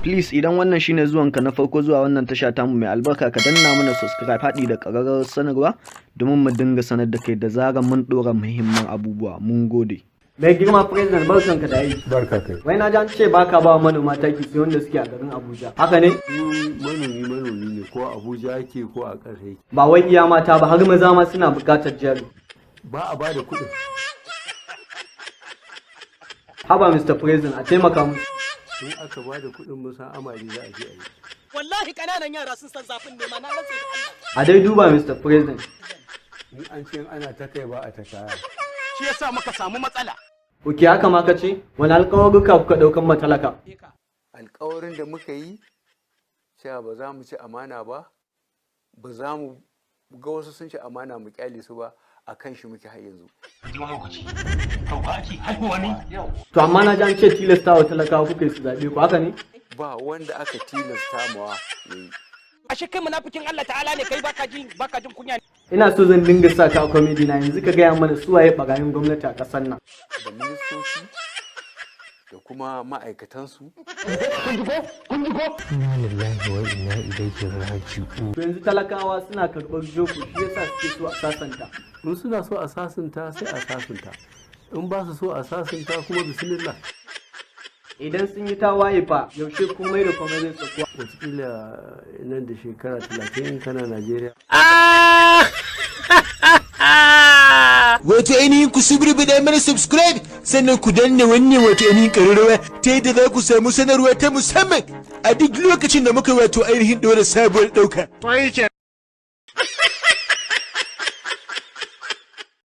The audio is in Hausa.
Please idan wannan shine zuwanka na farko zuwa wannan tasha tamu mai albarka ka danna mana subscribe haɗi da ƙararrawar sanarwa domin mu dinga sanar da kai da zarar mun ɗora muhimman abubuwa. Mun gode. Mai girma president barkanka da aiki. Barka kai. Wai na ji an ce baka ba manoma taki sai wanda suke a garin Abuja. Haka ne? Manomi ne ko Abuja yake ko a ƙasa yake. Ba wai iya mata ba har maza ma suna buƙatar jari. Ba a bada kuɗin. Haba Mr. President a taimaka musu. In aka bada kuɗin musa amari za a je a yi. Wallahi kananan yara sun san zafin nema na rantsa da Allah. A dai duba Mr. President. In an ce ana ta kai ba a ta kaya. Shi yasa muka samu matsala. Oke haka ma ka ce wani alƙawarruka kuka ɗaukan matalaka? Alƙawarin da muka yi cewa ba za mu ci amana ba, ba za mu ga wasu sun ci amana mu kyale su ba, a kan shi muke har yanzu. To amma na ji an ce tilasta wa talakawa kuka yi su zaɓe ku haka ne? Ba wanda aka tilasta mawa yayi. Ashe kai munafikin Allah ta'ala ne kai baka jin kunya. Ina so zan dinga sa ka a comedy na yanzu ka gaya mana su waye ɓarayin gwamnati a ƙasar nan. Da ministoci da kuma ma'aikatansu. Inna lillahi wa inna ilaihi raji'un. To yanzu talakawa suna karɓar joko shi yasa suke so a sasanta. In suna so a sasunta sai a sasunta. In ba su so a sasunta kuma bismillah. Idan sun yi tawaye fa yaushe komai da komai zai tsakuwa. Wataƙila nan da shekara 30 kana Najeriya. Wato ainihin ku subribi mana subscribe sannan ku danna wannan wato ainihin ƙararrawa ta yadda za ku samu sanarwa ta musamman a duk lokacin da muka wato ainihin ɗora sabuwar ɗauka.